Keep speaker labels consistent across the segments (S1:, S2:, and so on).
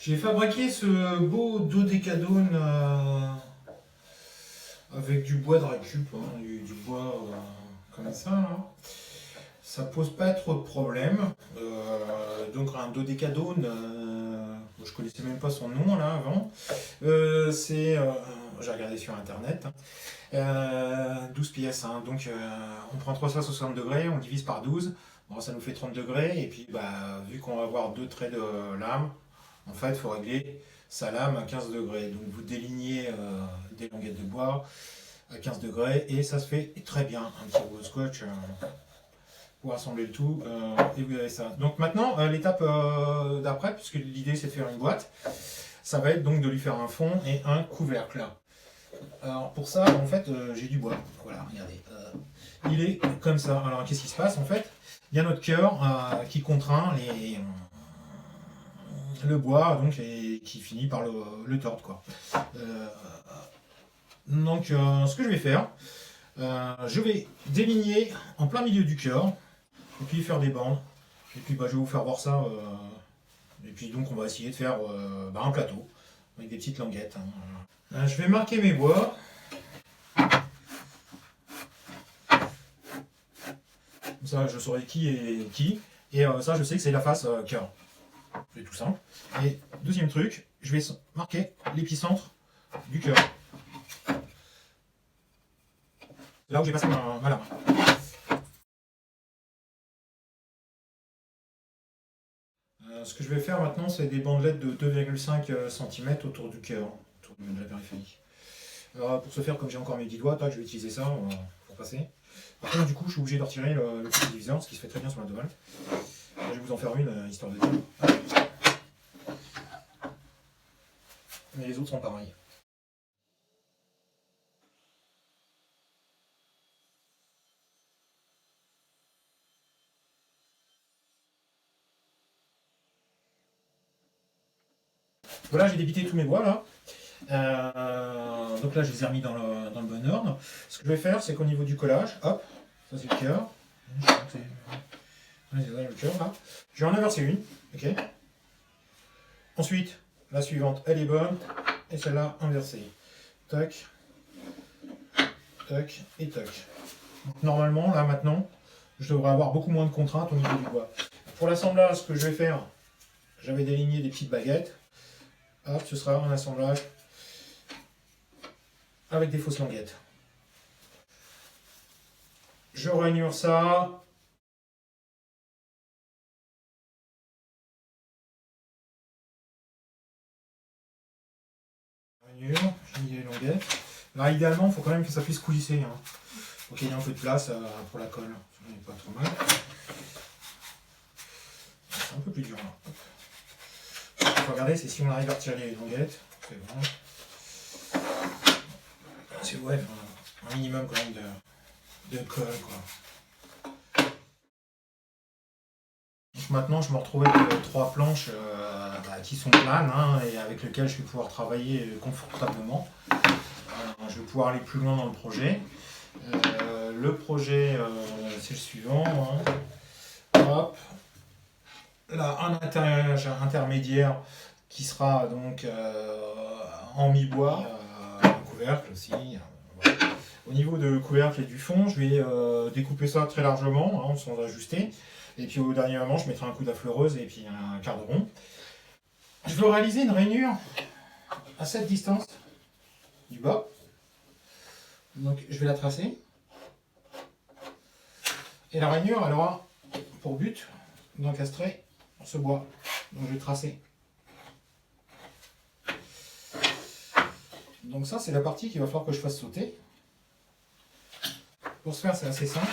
S1: J'ai fabriqué ce beau dodécadone avec du bois de récup, hein, du bois comme ça. Là. Ça pose pas trop de problèmes. Donc un dodécadone, je connaissais même pas son nom là avant. J'ai regardé sur internet. 12 pièces, hein. Donc on prend 360 degrés, on divise par 12, bon, ça nous fait 30 degrés, et puis vu qu'on va avoir deux traits de lame, en fait il faut régler sa lame à 15 degrés. Donc vous délignez des languettes de bois à 15 degrés, et ça se fait très bien. Un petit rouleau de scotch pour assembler le tout, et vous avez ça. Donc maintenant, l'étape d'après, puisque l'idée c'est de faire une boîte, ça va être donc de lui faire un fond et un couvercle. Alors pour ça, en fait, j'ai du bois. Voilà, regardez. Il est comme ça. Alors qu'est-ce qui se passe en fait? Il y a notre cœur qui contraint le bois, donc, et qui finit par le tordre, quoi. Donc ce que je vais faire, je vais déligner en plein milieu du cœur, et puis faire des bandes. Et puis je vais vous faire voir ça. Et puis donc on va essayer de faire un plateau avec des petites languettes. Hein. Je vais marquer mes bois. Comme ça, je saurai qui est qui. Et ça, je sais que c'est la face cœur. C'est tout simple. Et deuxième truc, je vais marquer l'épicentre du cœur. Là où j'ai passé ma lame. Ce que je vais faire maintenant, c'est des bandelettes de 2,5 cm autour du cœur, autour de la périphérie. Alors, pour ce faire, comme j'ai encore mes 10 doigts, je vais utiliser ça pour passer. Par contre, du coup, je suis obligé de retirer le petit diviseur, ce qui se fait très bien sur la Doval. Je vais vous en faire une, histoire de dire. Mais les autres sont pareils. Voilà, j'ai débité tous mes bois là. Donc là, je les ai remis dans le bon ordre. Ce que je vais faire, c'est qu'au niveau du collage, hop, ça c'est le cœur. Le cœur là. Je vais en inverser une, ok. Ensuite, la suivante, elle est bonne, et celle-là inversée. Tac, tac et tac. Donc, normalement, là maintenant, je devrais avoir beaucoup moins de contraintes au niveau du bois. Pour l'assemblage, ce que je vais faire, j'avais déligné des petites baguettes. Hop, ce sera un assemblage avec des fausses languettes. Je rainure ça. Rainure, j'ai mis les languettes. Là, idéalement, il faut quand même que ça puisse coulisser. Hein. Faut qu'il y ait un peu de place pour la colle. Ça n'est pas trop mal. C'est un peu plus dur là. Il faut regarder, c'est si on arrive à retirer les languettes. C'est bon. C'est ouais, un minimum quand même de colle, quoi. Donc maintenant, je me retrouve avec 3 planches qui sont planes, hein, et avec lesquelles je vais pouvoir travailler confortablement. Je vais pouvoir aller plus loin dans le projet. Le projet, c'est le suivant. Hein. Hop. Là, un atterrage intermédiaire qui sera donc en mi-bois, un couvercle aussi. Voilà. Au niveau de couvercle et du fond, je vais découper ça très largement, hein, sans ajuster. Et puis au dernier moment, je mettrai un coup d'affleureuse et puis un quart de rond. Je veux réaliser une rainure à cette distance du bas. Donc je vais la tracer. Et la rainure, elle aura pour but d'encastrer ce bois. Donc je vais tracer. Donc ça, c'est la partie qu'il va falloir que je fasse sauter. Pour ce faire, c'est assez simple.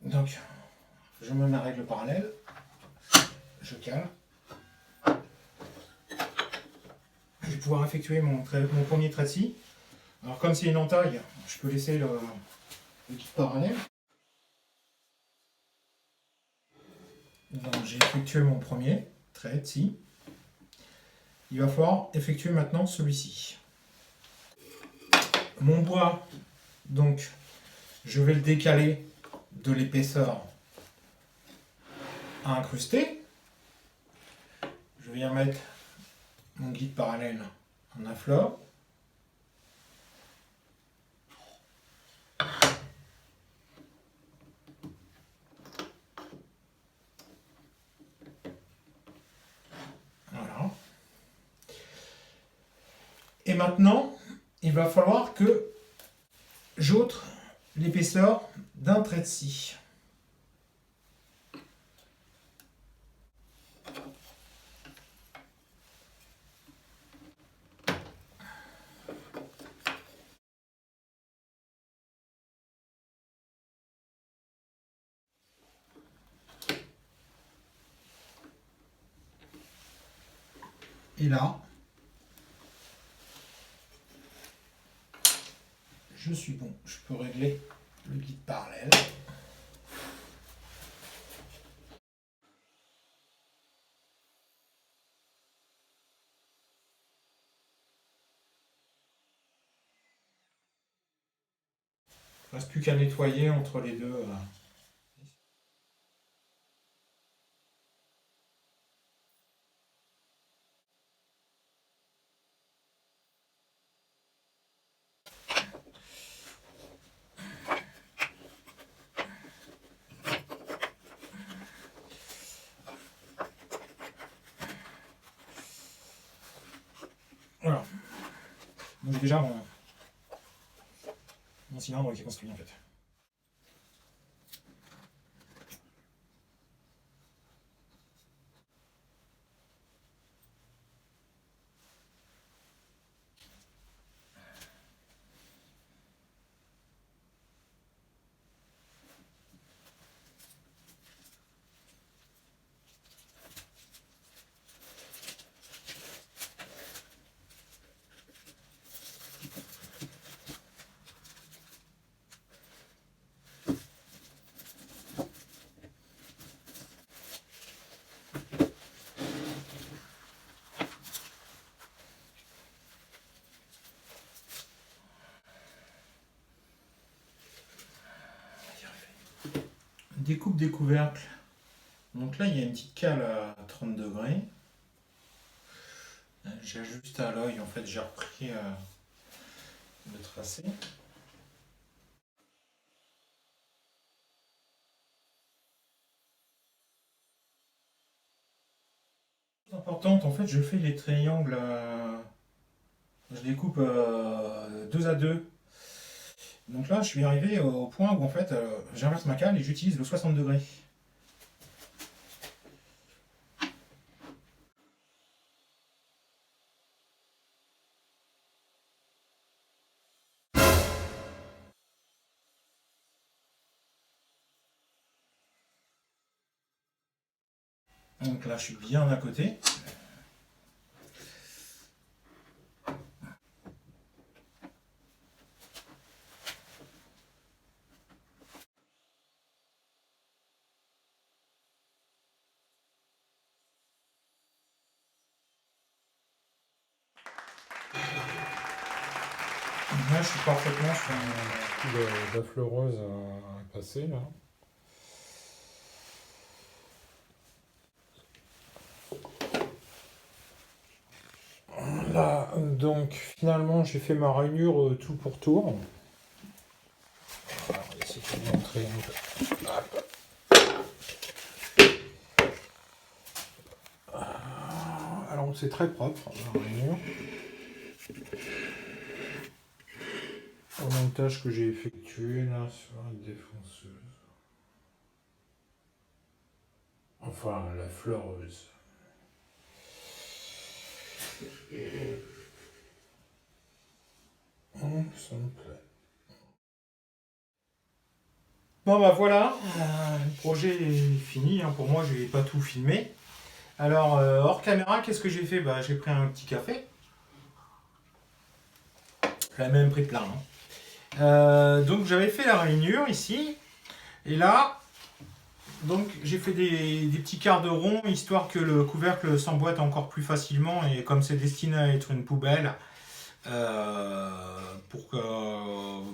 S1: Donc, je me mets ma règle parallèle. Je cale. Je vais pouvoir effectuer mon premier trait de scie. Alors comme c'est une entaille, je peux laisser le kit parallèle. Donc j'ai effectué mon premier trait de scie. Il va falloir effectuer maintenant celui-ci. Mon bois, donc je vais le décaler de l'épaisseur à incruster. Je viens mettre mon guide parallèle en affleur. Voilà. Et maintenant, il va falloir que j'ôtre l'épaisseur d'un trait de scie. Et là, je suis bon. Je peux régler le guide parallèle. Il ne reste plus qu'à nettoyer entre les deux. Voilà. Donc j'ai déjà mon cylindre qui est construit en fait. Découpe des couvercles. Donc là, il y a une petite cale à 30 degrés. J'ajuste à l'œil, en fait, j'ai repris le tracé. Importante, en fait, je fais les triangles, je découpe 2 à 2. Donc là, je suis arrivé au point où en fait, j'inverse ma cale et j'utilise le 60 degrés. Donc là, je suis bien à côté. Là, je suis parfaitement sur
S2: La fleureuse à passer là. Là, donc finalement j'ai fait ma rainure tour pour tour. Alors, on va essayer de vous montrer un peu. Alors c'est très propre la rainure. Au montage que j'ai effectué là sur la défonceuse. Enfin la fleureuse. Ça me plaît.
S1: Bon bah voilà, le projet est fini, hein. Pour moi je n'ai pas tout filmé. Alors hors caméra, qu'est-ce que j'ai fait? Bah, j'ai pris un petit café. Je l'ai même pris plein. Hein. Donc j'avais fait la rainure ici. Et là, donc j'ai fait des petits quarts de rond, histoire que le couvercle s'emboîte encore plus facilement. Et comme c'est destiné à être une poubelle, pour que,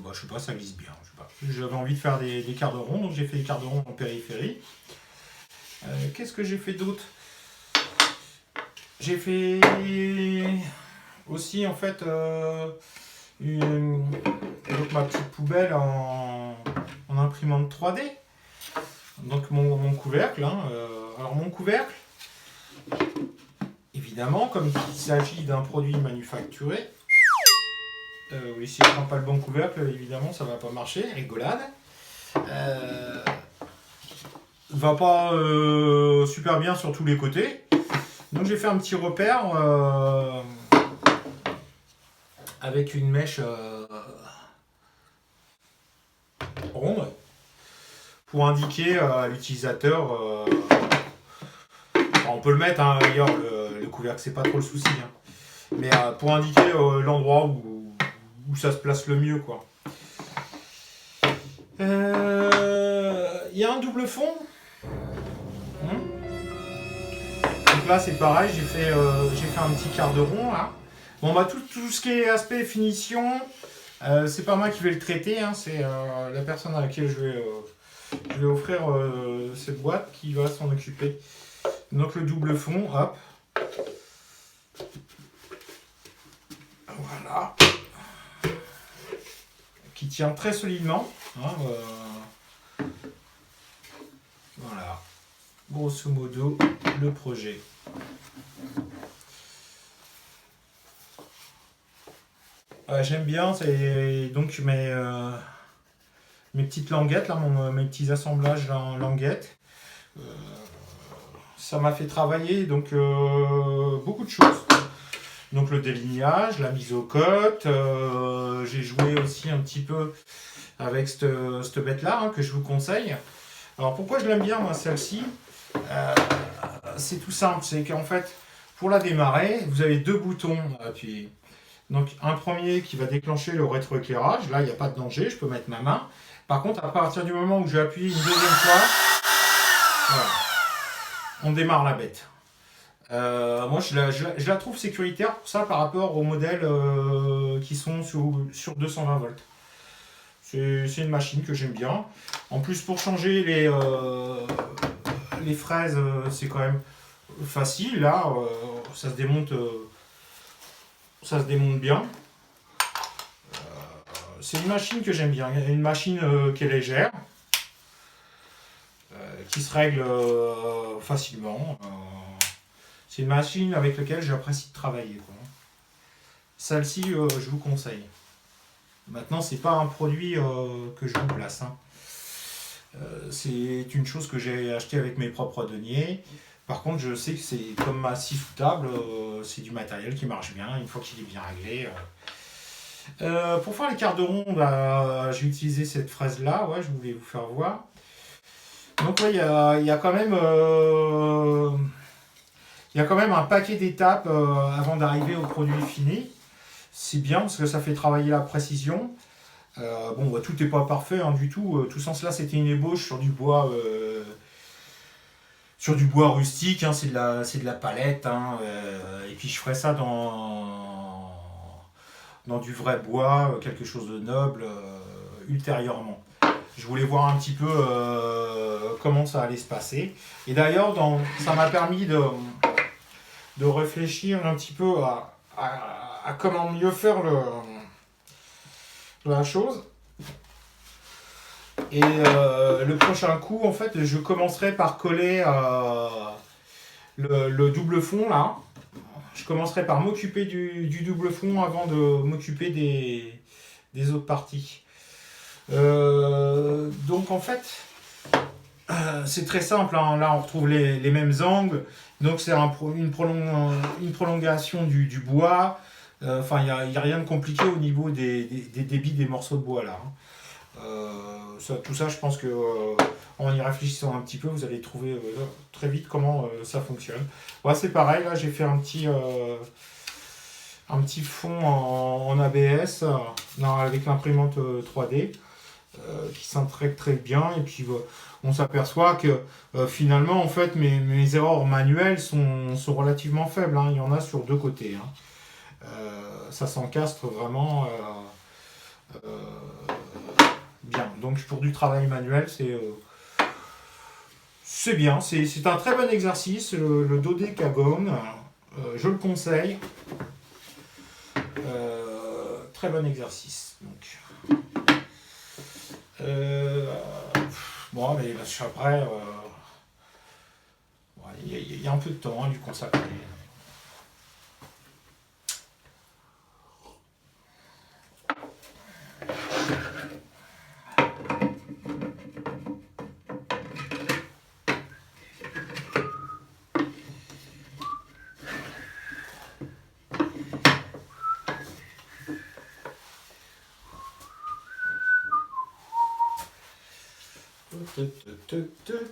S1: bah, je sais pas, ça glisse bien. Je sais pas. J'avais envie de faire des quarts de rond, donc j'ai fait des quarts de rond en périphérie. Qu'est-ce que j'ai fait d'autre? J'ai fait aussi en fait donc ma petite poubelle en imprimante 3D. Donc mon couvercle. Hein, alors mon couvercle, évidemment, comme il s'agit d'un produit manufacturé, oui, si je ne prends pas le bon couvercle, évidemment, ça ne va pas marcher. Rigolade. Va pas super bien sur tous les côtés. Donc j'ai fait un petit repère avec une mèche ronde pour indiquer à l'utilisateur. On peut le mettre, hein, d'ailleurs, le couvercle, c'est pas trop le souci. Hein, mais pour indiquer l'endroit où ça se place le mieux, quoi. Il y a un double fond. Donc là c'est pareil, j'ai fait un petit quart de rond là. Bon bah tout ce qui est aspect finition, c'est pas moi qui vais le traiter, hein, c'est la personne à laquelle je vais offrir cette boîte qui va s'en occuper. Donc le double fond, hop. Voilà. Qui tient très solidement. Hein, voilà. Grosso modo, le projet. J'aime bien, c'est donc mes petites languettes, là, mes petits assemblages en languettes. Ça m'a fait travailler donc beaucoup de choses. Donc le délignage, la mise au cote, j'ai joué aussi un petit peu avec cette bête-là, hein, que je vous conseille. Alors pourquoi je l'aime bien, moi, celle-ci? C'est tout simple, c'est qu'en fait, pour la démarrer, vous avez deux boutons à appuyer. Donc un premier qui va déclencher le rétroéclairage, là il n'y a pas de danger, je peux mettre ma main. Par contre, à partir du moment où j'ai appuyé une deuxième fois, voilà, on démarre la bête. Moi je la trouve sécuritaire pour ça par rapport aux modèles qui sont sur 220 volts. C'est une machine que j'aime bien. En plus pour changer les fraises, c'est quand même facile. Là, ça se démonte bien. C'est une machine que j'aime bien. Une machine qui est légère, qui se règle facilement. C'est une machine avec laquelle j'apprécie de travailler, quoi. Celle-ci, je vous conseille. Maintenant, c'est pas un produit que je vous place. Hein. C'est une chose que j'ai acheté avec mes propres deniers. Par contre, je sais que c'est comme ma scie sous table, c'est du matériel qui marche bien une fois qu'il est bien réglé. Pour faire les quarts de rond, bah, j'ai utilisé cette fraise-là. Ouais, je voulais vous faire voir. Donc, ouais, il y a quand même. Il y a quand même un paquet d'étapes avant d'arriver au produit fini. C'est bien parce que ça fait travailler la précision. Bon, bah, tout n'est pas parfait, hein, du tout. Tout sens là, c'était une ébauche sur du bois rustique. Hein, c'est de la palette. Hein, et puis je ferai ça dans du vrai bois, quelque chose de noble ultérieurement. Je voulais voir un petit peu comment ça allait se passer. Et d'ailleurs, ça m'a permis de réfléchir un petit peu à comment mieux faire la chose. Et le prochain coup, en fait, je commencerai par coller le double fond là. Je commencerai par m'occuper du double fond avant de m'occuper des autres parties. Donc en fait, c'est très simple, hein. Là on retrouve les mêmes angles, donc c'est une prolongation du bois. Enfin, il n'y a rien de compliqué au niveau des débits des morceaux de bois là. Tout ça, je pense que en y réfléchissant un petit peu, vous allez trouver très vite comment ça fonctionne. Ouais, c'est pareil, là j'ai fait un petit fond en ABS avec l'imprimante 3D qui s'intègre très bien. Et puis on s'aperçoit que finalement, en fait, mes erreurs manuelles sont relativement faibles. Hein. Il y en a sur deux côtés. Hein. Ça s'encastre vraiment bien. Donc pour du travail manuel, c'est bien. C'est un très bon exercice, le dodécagon. Je le conseille. Très bon exercice. Donc, bon, mais après, il y a un peu de temps à lui consacrer.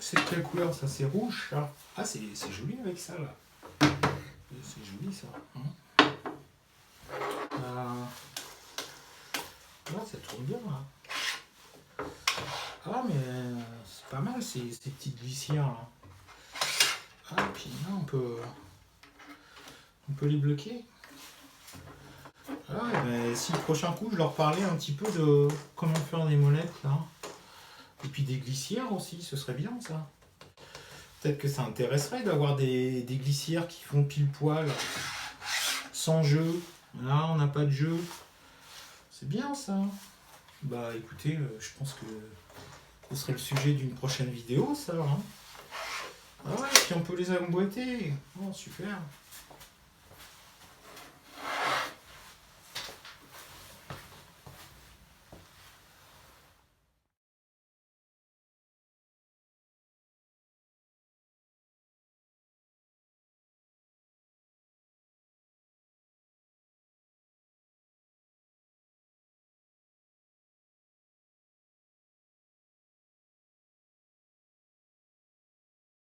S1: C'est quelle couleur ça? C'est rouge ça? Ah, c'est joli avec ça là. C'est joli ça. Là, ça tourne bien là. Ah, mais c'est pas mal ces petites glissières là. Ah, puis là, on peut les bloquer. Ah, mais si le prochain coup, je leur parlais un petit peu de comment faire des molettes là. Et puis des glissières aussi, ce serait bien ça. Peut-être que ça intéresserait d'avoir des glissières qui font pile poil, sans jeu. Là, on n'a pas de jeu. C'est bien ça. Bah écoutez, je pense que ce serait le sujet d'une prochaine vidéo, ça. Hein. Ah ouais, puis on peut les emboîter. Oh, super.